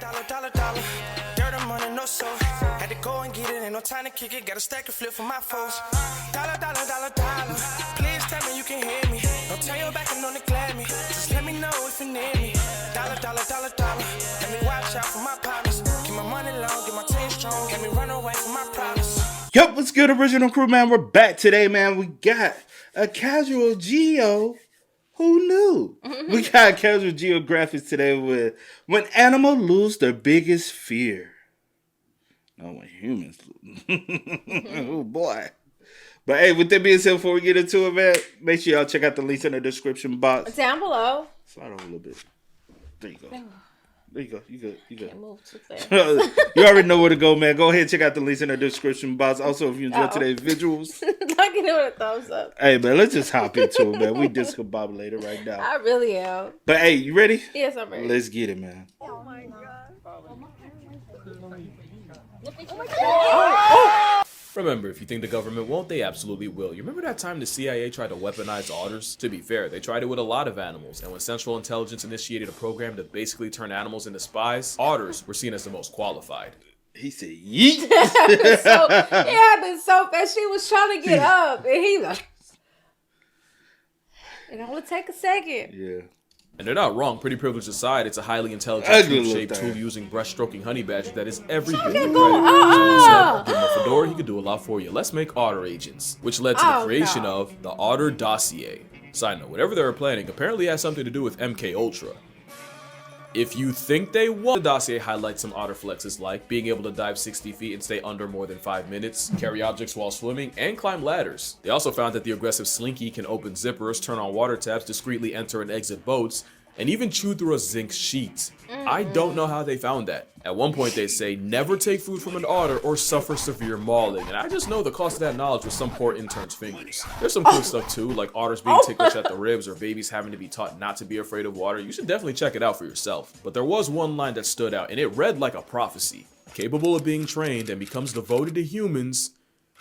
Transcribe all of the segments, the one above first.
Dollar. Dirt and money, no soul. Had to go and get it, ain't no time to kick it. Got a stack of flip for my foes. Dollar. Please tell me you can hear me. Don't turn your back and don't neglect me. Just let me know if you need me. Dollar. Let me watch out for my partners. Keep my money long, get my team strong. Let me run away from my problems. Yup, what's good, original crew, man? We're back today, man. We got a casual geo. Who knew? We got casual geographics today with when animals lose their biggest fear. No, when humans lose. Oh, boy. But hey, with that being said, before we get into it, man, make sure y'all check out the links in the description box. Down below. Slide over a little bit. There you go. There you go. You good. Can't move too fast. You already know where to go, man. Go ahead and check out the links in the description box. Also, if you enjoyed today's visuals. I can do a thumbs up. Hey, man, let's just hop into it, man. We discombobulated right now. I really am. But hey, you ready? Yes, I'm ready. Let's get it, man. Oh my god. Remember, if you think the government won't, they absolutely will. You remember that time the CIA tried to weaponize otters? To be fair, they tried it with a lot of animals, and when Central Intelligence initiated a program to basically turn animals into spies, otters were seen as the most qualified. He said, yeet. It happened so fast. She was trying to get up, and he like, it only take a second. Yeah. And they're not wrong. Pretty privilege aside, it's a highly intelligent, tube-shaped, tool-using, brush-stroking honey badger that is every bit the predator. Give him a fedora, he could do a lot for you. Let's make otter agents, which led to the creation of the Otter dossier. Side note, whatever they were planning apparently has something to do with MK Ultra. If you think they won't, the dossier highlights some otter flexes like being able to dive 60 feet and stay under more than 5 minutes, carry objects while swimming, and climb ladders. They also found that the aggressive Slinky can open zippers, turn on water taps, discreetly enter and exit boats, and even chew through a zinc sheet. I don't know how they found that. At one point they say, never take food from an otter or suffer severe mauling, and I just know the cost of that knowledge was some poor intern's fingers. There's some cool stuff too, like otters being ticklish at the ribs or babies having to be taught not to be afraid of water. You should definitely check it out for yourself. But there was one line that stood out, and it read like a prophecy. Capable of being trained and becomes devoted to humans,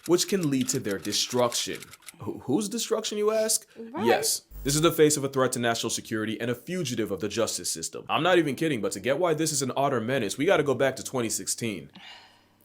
which can lead to their destruction. Whose destruction, you ask? Right. Yes. This is the face of a threat to national security and a fugitive of the justice system. I'm not even kidding, but to get why this is an otter menace, we gotta go back to 2016.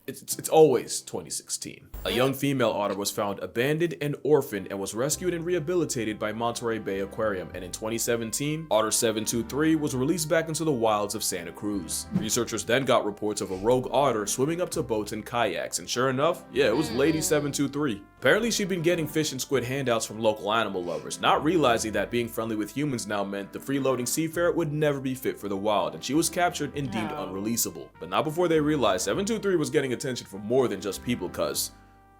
It's always 2016. A young female otter was found abandoned and orphaned and was rescued and rehabilitated by Monterey Bay Aquarium, and in 2017, Otter 723 was released back into the wilds of Santa Cruz. Researchers then got reports of a rogue otter swimming up to boats and kayaks, and sure enough, yeah, it was Lady 723. Apparently she'd been getting fish and squid handouts from local animal lovers, not realizing that being friendly with humans now meant the freeloading seafarer would never be fit for the wild, and she was captured and deemed unreleasable. But not before they realized 723 was getting attention from more than just people, cuz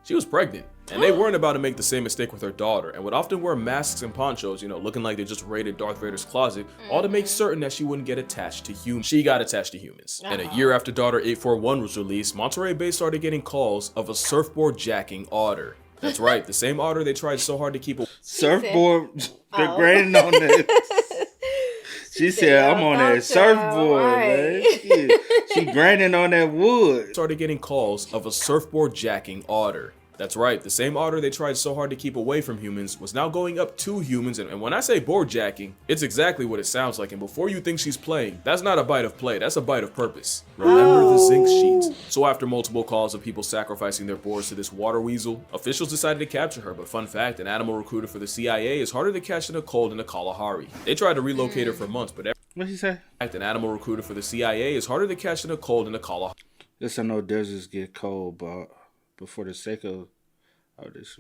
she was pregnant, and they weren't about to make the same mistake with her daughter, and would often wear masks and ponchos, you know, looking like they just raided Darth Vader's closet, all to make certain that she wouldn't get attached to humans. She got attached to humans. And a year after Daughter 841 was released, Monterey Bay started getting calls of a surfboard jacking otter. That's right, the same otter they tried so hard to keep a surfboard. They're grinding on that. She said, I'm on that surfboard, man. She grinding on that wood. Started getting calls of a surfboard jacking otter. That's right, the same otter they tried so hard to keep away from humans was now going up to humans, and when I say board jacking, it's exactly what it sounds like, and before you think she's playing, that's not a bite of play, that's a bite of purpose. Remember the zinc sheet. So after multiple calls of people sacrificing their boards to this water weasel, officials decided to capture her, but fun fact, an animal recruiter for the CIA is harder to catch than a cold in a Kalahari. They tried to relocate her for months, but what'd he say? An animal recruiter for the CIA is harder to catch than a cold in a Kalahari. Yes, I know deserts get cold, but for the sake of this.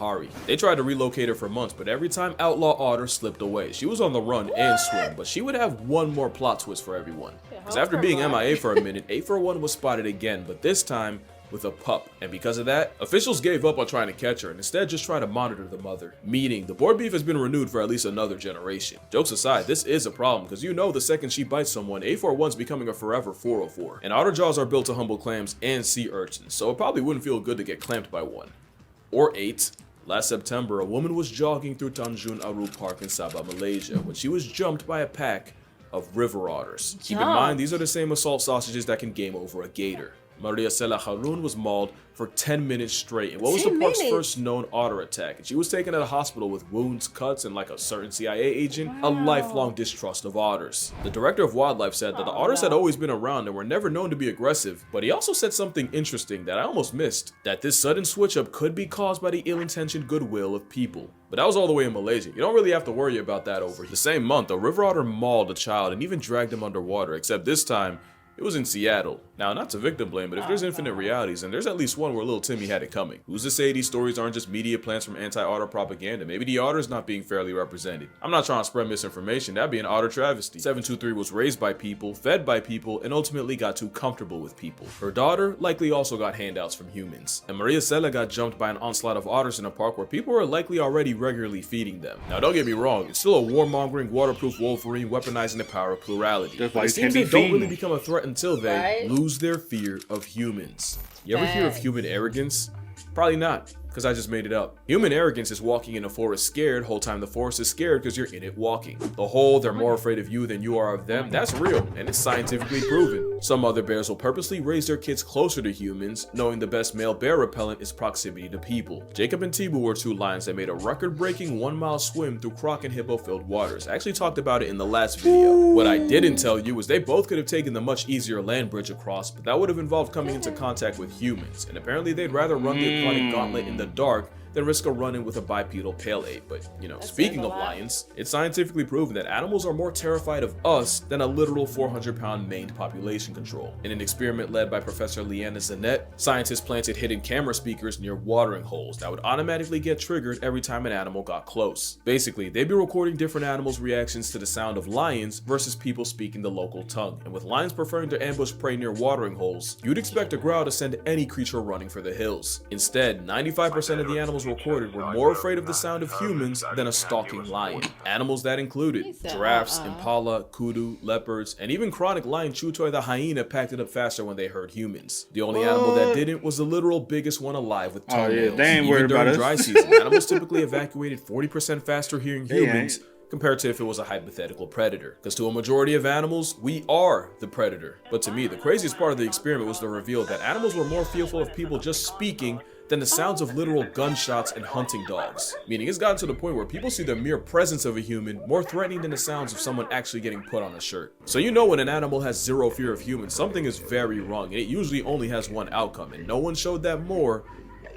They tried to relocate her for months, but every time Outlaw Otter slipped away. She was on the run and swim, but she would have one more plot twist for everyone. Because after being MIA for a minute, 841 was spotted again, but this time with a pup. And because of that, officials gave up on trying to catch her and instead just tried to monitor the mother. Meaning, the board beef has been renewed for at least another generation. Jokes aside, this is a problem, because you know the second she bites someone, 841's becoming a forever 404. And otter jaws are built to humble clams and sea urchins, so it probably wouldn't feel good to get clamped by one. Or 8. Last September, a woman was jogging through Tanjung Aru Park in Sabah, Malaysia, when she was jumped by a pack of river otters. Keep in mind, these are the same assault sausages that can game over a gator. Maria Cela Harun was mauled for 10 minutes straight in what was the 10 park's minutes? first known otter attack. And she was taken to the hospital with wounds, cuts, and like a certain CIA agent, a lifelong distrust of otters. The director of wildlife said that the otters had always been around and were never known to be aggressive, but he also said something interesting that I almost missed, that this sudden switch up could be caused by the ill-intentioned goodwill of people. But that was all the way in Malaysia. You don't really have to worry about that over here. The same month, a river otter mauled a child and even dragged him underwater, except this time, it was in Seattle. Now, not to victim blame, but if there's infinite realities, then there's at least one where little Timmy had it coming. Who's to say these stories aren't just media plants from anti-otter propaganda? Maybe the otter's not being fairly represented. I'm not trying to spread misinformation, that'd be an otter travesty. 723 was raised by people, fed by people, and ultimately got too comfortable with people. Her daughter likely also got handouts from humans. And Maria Cela got jumped by an onslaught of otters in a park where people were likely already regularly feeding them. Now, don't get me wrong, it's still a warmongering, waterproof Wolverine weaponizing the power of plurality. That's But why it you seems can't they be don't really fiends. become a threat until they Right. lose their fear of humans. You ever hear of Facts. human arrogance? Probably not, because I just made it up. Human arrogance is walking in a forest scared, whole time the forest is scared because you're in it walking. The whole they're more afraid of you than you are of them, that's real, and it's scientifically proven. Some other bears will purposely raise their kids closer to humans, knowing the best male bear repellent is proximity to people. Jacob and Tibu were two lions that made a record-breaking 1-mile swim through croc and hippo-filled waters. I actually talked about it in the last video. What I didn't tell you is they both could have taken the much easier land bridge across, but that would have involved coming into contact with humans, and apparently they'd rather run the aquatic gauntlet in the dark than risk a run-in with a bipedal pale ape. But, you know, speaking says a of lot. lions, it's scientifically proven that animals are more terrified of us than a literal 400-pound maned population control. In an experiment led by Professor Leanna Zanet, scientists planted hidden camera speakers near watering holes that would automatically get triggered every time an animal got close. Basically, they'd be recording different animals' reactions to the sound of lions versus people speaking the local tongue. And with lions preferring to ambush prey near watering holes, you'd expect a growl to send any creature running for the hills. Instead, 95% of the animals recorded were more afraid of the sound of humans than a stalking lion. Animals that included giraffes, impala, kudu, leopards, and even chronic lion Chutoy the hyena packed it up faster when they heard humans. The only animal that didn't was the literal biggest one alive with toenails. they ain't Even worried during about us. dry season, animals typically evacuated 40% faster hearing They humans ain't. compared to if it was a hypothetical predator. Because to a majority of animals, we are the predator. But to me, the craziest part of the experiment was the reveal that animals were more fearful of people just speaking than the sounds of literal gunshots and hunting dogs. Meaning it's gotten to the point where people see the mere presence of a human more threatening than the sounds of someone actually getting put on a shirt. So you know when an animal has zero fear of humans, something is very wrong, and it usually only has one outcome, and no one showed that more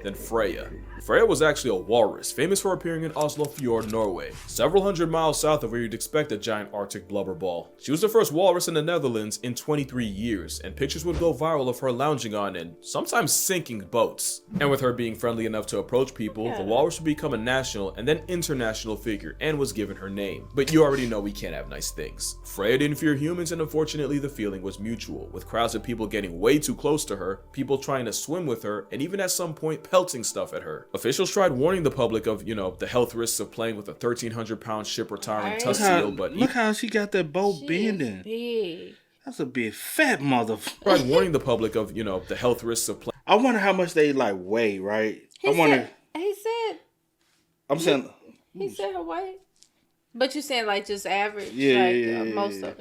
than Freya. Freya was actually a walrus, famous for appearing in Oslo Fjord, Norway, several hundred miles south of where you'd expect a giant Arctic blubber ball. She was the first walrus in the Netherlands in 23 years, and pictures would go viral of her lounging on and sometimes sinking boats. And with her being friendly enough to approach people, the walrus would become a national and then international figure and was given her name. But you already know we can't have nice things. Freya didn't fear humans, and unfortunately the feeling was mutual, with crowds of people getting way too close to her, people trying to swim with her, and even at some point pelting stuff at her. Officials tried warning the public of, you know, the health risks of playing with a 1,300-pound ship retiring tusk seal, but Look how she got that boat She is bending. big. That's a big fat motherfucker. tried warning the public of, you know, the health risks of playing. I wonder how much they like weigh, right? He I wonder. I'm saying. said her weight. But you saying like just average? Yeah, like, yeah, most of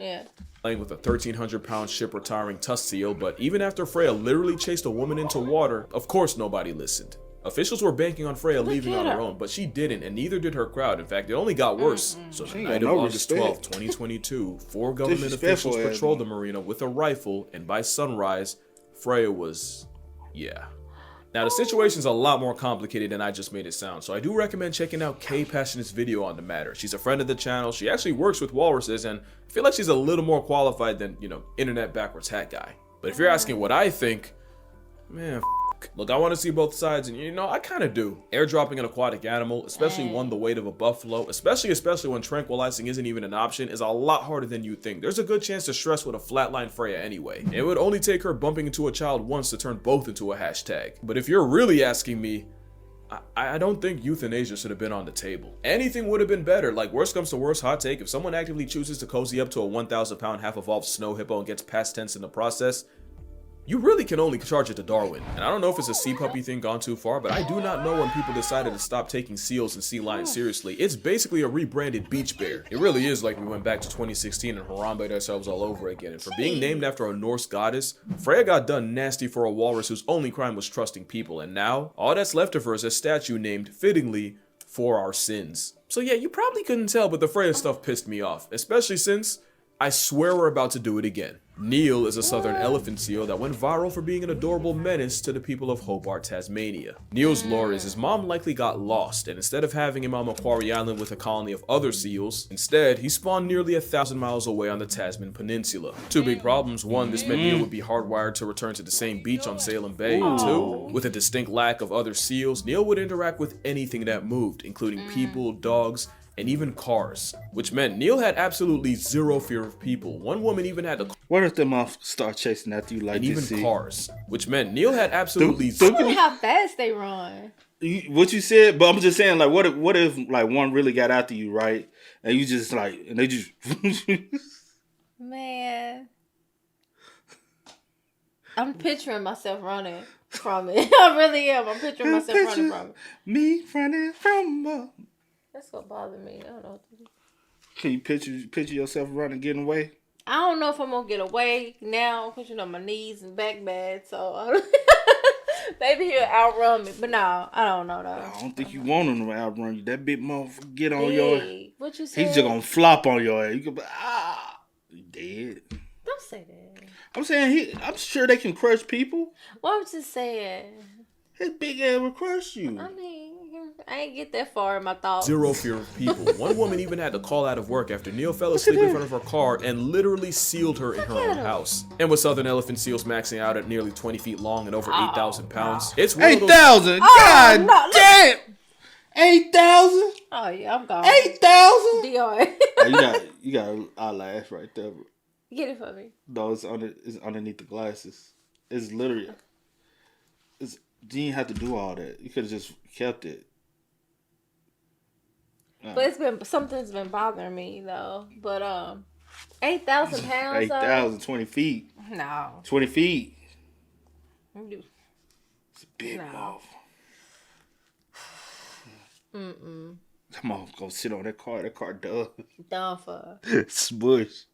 Playing with a 1,300-pound ship retiring tusk seal, but even after Freya literally chased a woman into water, of course nobody listened. Officials were banking on Freya leaving on her own, but she didn't, and neither did her crowd. In fact, it only got worse. So the ain't night got of no August respect. 12, 2022, 4 government Disrespectful officials ass patrolled the marina with a rifle, and by sunrise, Freya was, yeah. Now, the situation's a lot more complicated than I just made it sound, so I do recommend checking out Kay Passionate's video on the matter. She's a friend of the channel, she actually works with walruses, and I feel like she's a little more qualified than, you know, internet backwards hat guy. But if you're asking what I think, man, look, I want to see both sides, and you know, I kind of do. Airdropping an aquatic animal, especially one the weight of a buffalo, especially when tranquilizing isn't even an option, is a lot harder than you think. There's a good chance to stress with a flatline Freya anyway. It would only take her bumping into a child once to turn both into a hashtag. But if you're really asking me, I don't think euthanasia should have been on the table. Anything would have been better. Like, worst comes to worst, hot take, if someone actively chooses to cozy up to a 1,000-pound half-evolved snow hippo and gets past tense in the process, you really can only charge it to Darwin. And I don't know if it's a sea puppy thing gone too far, but I do not know when people decided to stop taking seals and sea lions seriously. It's basically a rebranded beach bear. It really is like we went back to 2016 and Harambe'd ourselves all over again. And for being named after a Norse goddess, Freya got done nasty for a walrus whose only crime was trusting people. And now, all that's left of her is a statue named, fittingly, for our sins. So yeah, you probably couldn't tell, but the Freya stuff pissed me off, especially since I swear we're about to do it again. Neil is a southern elephant seal that went viral for being an adorable menace to the people of Hobart, Tasmania. Neil's lore is his mom likely got lost, and instead of having him on Macquarie Island with a colony of other seals, instead he spawned nearly 1,000 miles away on the Tasman Peninsula. Two big problems: one, this meant Neil would be hardwired to return to the same beach on Salem Bay, and two, with a distinct lack of other seals, Neil would interact with anything that moved, including people, dogs, and even cars, which meant Neil had absolutely zero fear of people. One woman even had to What if them off start chasing after you like and this? even cars, which meant Neil had absolutely I wonder how fast they run. What you said, but I'm just saying, like, what if like one really got after you, right? And you just like, and they just Man, I'm picturing myself running from it. I really am. I'm picturing myself running from it. Me running from. That's what bothered me. I don't know what to do. Can you picture yourself running, getting away? I don't know if I'm gonna get away now because you know my knees and back bad. So maybe he'll outrun me. But no, I don't know though. I don't think you want him to outrun you. That big motherfucker get on your. What you say? He's just gonna flop on your head. You can be you dead. Don't say that. I'm saying I'm sure they can crush people. What was just saying? His big ass will crush you. I mean, I ain't get that far in my thoughts. zero fear of people. One woman even had to call out of work after Neil fell asleep in front of her car and literally sealed her in her own house. And with southern elephant seals maxing out at nearly 20 feet long and over 8,000 pounds, it's one of those 8,000? God no, damn! 8,000? Oh yeah, I'm gone. 8,000? DOA. You got an eyelash right there. Get it for me. No, it's underneath the glasses. It's literally. You didn't have to do all that. You could have just kept it. But something's been bothering me though. But 8,000 pounds. 8,000, 20 feet. No. 20 feet. It's a big mouth. Come on, go sit on that car. That car done. Done for. Smush.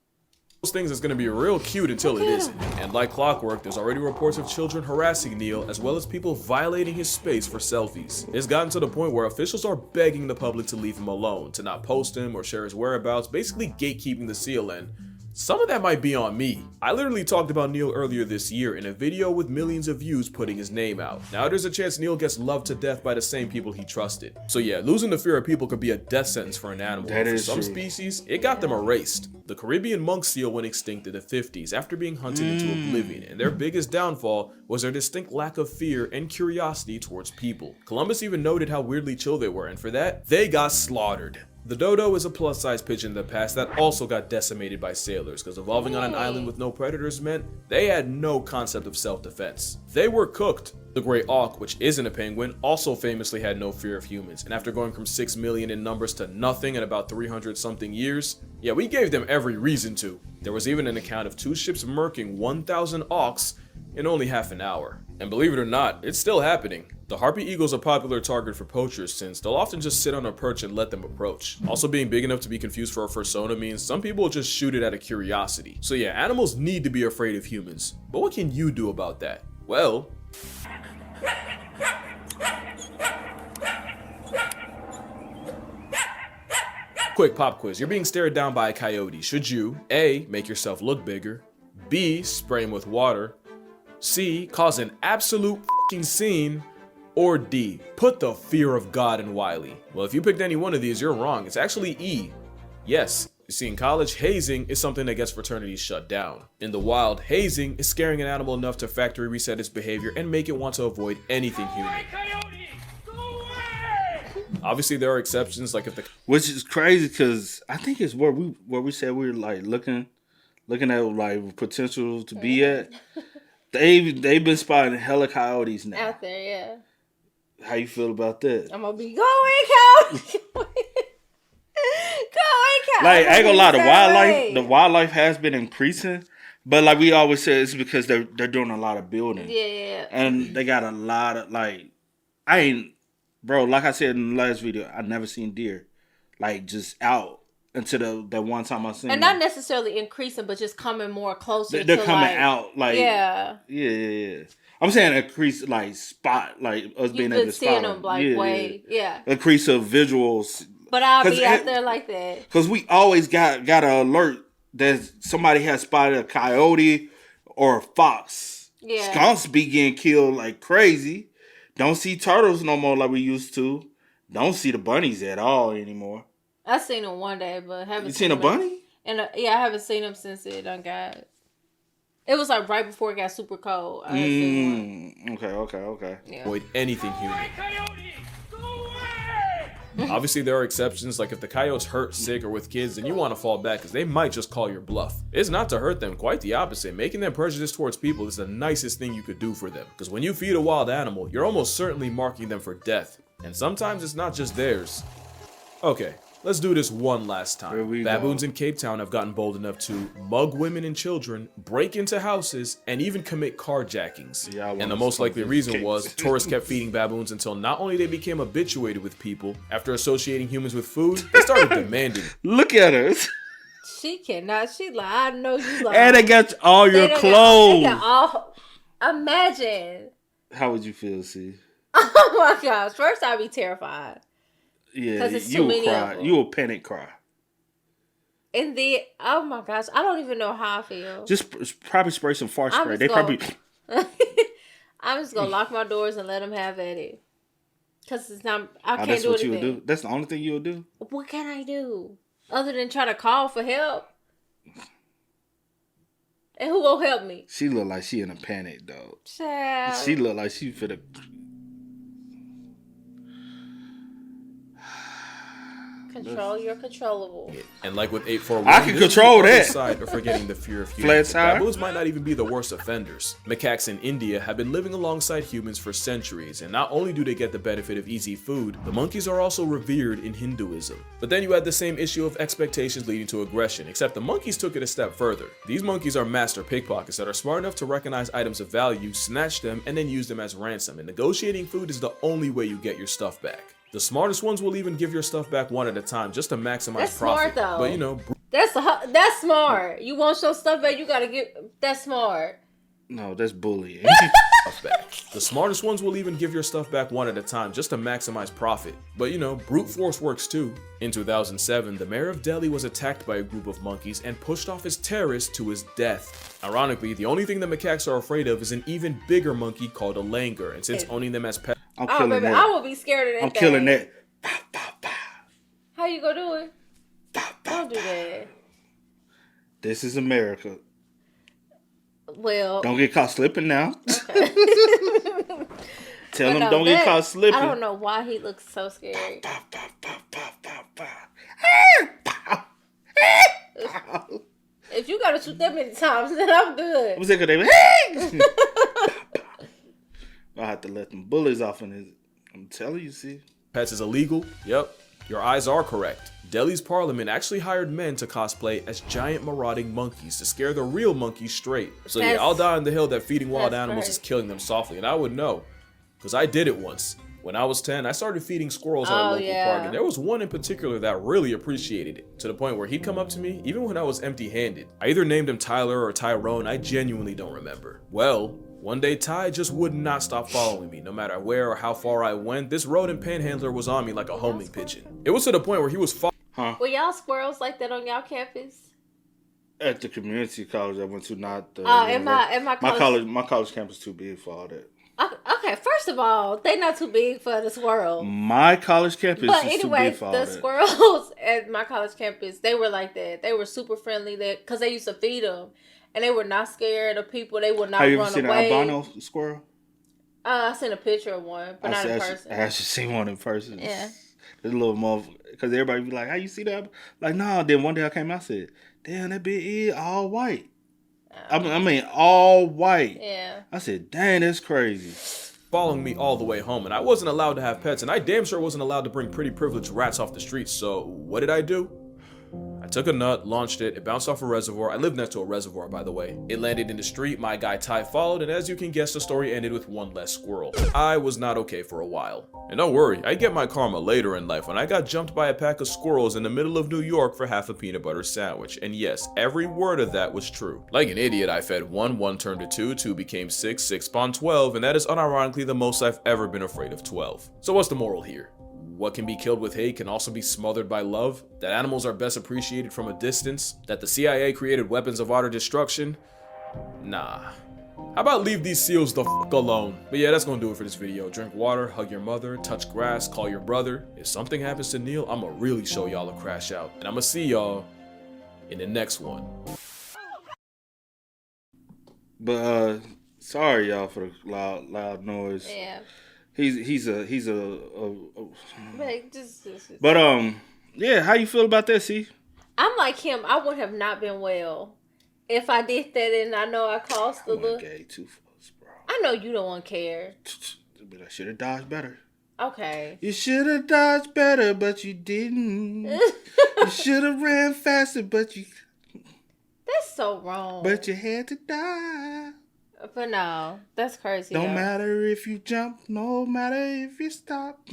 Those things is going to be real cute until it isn't. And like clockwork, there's already reports of children harassing Neil, as well as people violating his space for selfies. It's gotten to the point where officials are begging the public to leave him alone, to not post him or share his whereabouts, basically gatekeeping the seal, and some of that might be on me. I literally talked about Neil earlier this year in a video with millions of views putting his name out. Now there's a chance Neil gets loved to death by the same people he trusted. So yeah, losing the fear of people could be a death sentence for an animal. That for is some true. species, it got them erased. The Caribbean monk seal went extinct in the 50s after being hunted into oblivion, and their biggest downfall was their distinct lack of fear and curiosity towards people. Columbus even noted how weirdly chill they were, and for that, they got slaughtered. The dodo is a plus-size pigeon in the past that also got decimated by sailors, because evolving on an island with no predators meant they had no concept of self-defense. They were cooked. The gray auk, which isn't a penguin, also famously had no fear of humans, and after going from 6 million in numbers to nothing in about 300-something years, yeah, we gave them every reason to. There was even an account of 2 ships murking 1,000 auks in only half an hour. And believe it or not, it's still happening. The harpy eagle's a popular target for poachers since they'll often just sit on a perch and let them approach. Also, being big enough to be confused for a fursona means some people will just shoot it out of curiosity. So yeah, animals need to be afraid of humans. But what can you do about that? Well, quick pop quiz. You're being stared down by a coyote. Should you A, make yourself look bigger, B, spray him with water, C, cause an absolute fucking scene, or D, put the fear of God in Wiley? Well, if you picked any one of these, you're wrong. It's actually E. Yes, you see, in college, hazing is something that gets fraternities shut down. In the wild, hazing is scaring an animal enough to factory reset its behavior and make it want to avoid anything human. Obviously, there are exceptions, like if the Which is crazy because I think it's where we said we were like looking at like potential to be at. They've been spotting hella coyotes now. Out there, yeah. How you feel about that? I'm gonna be going, coyote. Going, coyote. Like, I ain't gonna lie, the wildlife has been increasing, But like we always say, it's because they're doing a lot of building. Yeah. And they got a lot of like, bro. Like I said in the last video, I never seen deer, like just out until the one time I seen. And not necessarily increasing, but just coming more closer. They're to coming out like yeah. I'm saying increase like spot like us being able to spot them like way increase of visuals. But I'll be out there like that because we always got an alert that somebody has spotted a coyote or a fox. Yeah, skunks be getting killed like crazy. Don't see turtles no more like we used to. Don't see the bunnies at all anymore. I seen them one day, but haven't. You seen a bunny? And I haven't seen them since it done got. It was like right before it got super cold. I seen one. Okay. Yeah. Avoid anything human. Obviously, there are exceptions, like if the coyote's hurt, sick, or with kids, then you want to fall back because they might just call your bluff. It's not to hurt them, quite the opposite. Making them prejudiced towards people is the nicest thing you could do for them. Because when you feed a wild animal, you're almost certainly marking them for death. And sometimes it's not just theirs. Okay, let's do this one last time. Baboons in Cape Town have gotten bold enough to mug women and children, break into houses, and even commit carjackings. And the most likely reason was tourists kept feeding baboons until not only they became habituated with people, after associating humans with food, they started demanding. Look at her. She cannot. She like, I know you like. And they got all your clothes. They got all. Imagine. How would you feel, see? Oh my gosh! First, I'd be terrified. Yeah, it's you will cry. You will panic cry. And then, oh my gosh, I don't even know how I feel. Just probably spray some fart spray. They probably. I'm just gonna lock my doors and let them have at it. Cause it's not. I can't that's do what anything. you would do. That's the only thing you would do. What can I do other than try to call for help? And who will help me? She look like she in a panic, though. Child. She look like she finna. Control your controllable. And like with 841, I can control that. Side of forgetting the fear of humans. Baboons might not even be the worst offenders. Macaques in India have been living alongside humans for centuries, and not only do they get the benefit of easy food, the monkeys are also revered in Hinduism. But then you had the same issue of expectations leading to aggression, except the monkeys took it a step further. These monkeys are master pickpockets that are smart enough to recognize items of value, snatch them, and then use them as ransom. And negotiating food is the only way you get your stuff back. The smartest ones will even give your stuff back one at a time just to maximize that's profit. Smart, though. But you know, that's smart. You want your stuff back, you gotta get. That's smart. No, that's bullying. The smartest ones will even give your stuff back one at a time just to maximize profit. But you know, brute force works too. In 2007, the mayor of Delhi was attacked by a group of monkeys and pushed off his terrace to his death. Ironically, the only thing the macaques are afraid of is an even bigger monkey called a langur, and since owning them as pets, Baby, I will be scared of that. I'm killing that. How you gonna do it? Don't do that. This is America. Well, don't get caught slipping now. Okay. Tell him don't get caught slipping. I don't know why he looks so scary. If you gotta shoot that many times, then I'm good. What's that good? I have to let them bullies off in his. I'm telling you, see. Pets is illegal? Yep. Your eyes are correct. Delhi's parliament actually hired men to cosplay as giant marauding monkeys to scare the real monkeys straight. So yeah, I'll die on the hill that feeding wild animals is killing them softly, and I would know. Because I did it once. When I was 10, I started feeding squirrels at a local park, and there was one in particular that really appreciated it, to the point where he'd come up to me even when I was empty-handed. I either named him Tyler or Tyrone, I genuinely don't remember. Well, one day Ty just would not stop following me, no matter where or how far I went. This rodent panhandler was on me like a homing pigeon. It was to the point where he was Were y'all squirrels like that on y'all campus? At the community college I went to, not the. In my college. My college campus too big for all that. Okay, first of all, they not too big for the squirrel. My college campus is too big for all that. The squirrels at my college campus, they were like that. They were super friendly because they used to feed them. And they were not scared of people. They would not run away. Have you ever seen an albino squirrel? I seen a picture of one, but not in person. I actually seen one in person. Yeah. This little motherfucker. Because everybody be like, how you see that? Like, no. Then one day I came out and said, damn, that bitch is all white. I mean, all white. Yeah. I said, dang, that's crazy. Following me all the way home, and I wasn't allowed to have pets, and I damn sure wasn't allowed to bring pretty privileged rats off the streets, so what did I do? I took took a nut, launched it bounced off a reservoir. I lived next to a reservoir, by the way. It landed in the street, my guy Ty followed, and as you can guess, the story ended with one less squirrel. I was not okay for a while. And don't worry, I get my karma later in life when I got jumped by a pack of squirrels in the middle of New York for half a peanut butter sandwich. And yes, every word of that was true. Like an idiot, I fed 1, 1 turned to 2, 2 became 6, 6 spawned 12, and that is unironically the most I've ever been afraid of 12. So what's the moral here? What can be killed with hate can also be smothered by love, that animals are best appreciated from a distance, that the CIA created weapons of utter destruction? Nah. How about leave these seals the f*** alone? But yeah, that's gonna do it for this video. Drink water, hug your mother, touch grass, call your brother. If something happens to Neil, I'ma really show y'all a crash out. And I'ma see y'all in the next one. But sorry y'all for the loud noise. Yeah. But yeah, how you feel about that, C? I'm like him. I would have not been well if I did that, and I know I caused the look. Gave 2 fucks, bro. I know you don't care. But I should have dodged better. Okay. You should have dodged better, but you didn't. You should have ran faster, but you. That's so wrong. But you had to die. But no, that's crazy. Don't matter if you jump, no matter if you stop,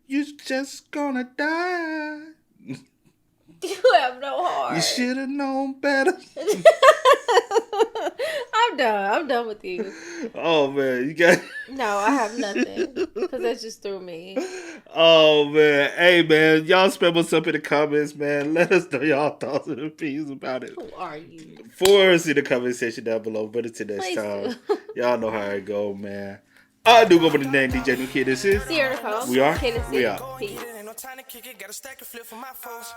you're just gonna die. You have no heart. You should have known better. I'm done with you. Oh man, you got. No, I have nothing because that just threw me. Oh man, hey man, y'all spam us up in the comments, man. Let us know y'all thoughts and opinions about it. Who are you? For us in the comment section down below. But until next Please time, do. y'all know how it go, man. I do go by the name DJ New Kid. This is Sierra Cole. We are. Kiddandceemgmt. We are. Peace. Ain't no time to kick it, got a stack of flip for my foes.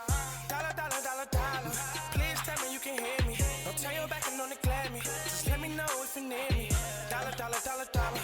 Dollar, dollar, dollar, dollar. Please tell me you can hear me. Don't turn your back and don't neglect me. Just let me know if you need me. Dollar, dollar, dollar, dollar.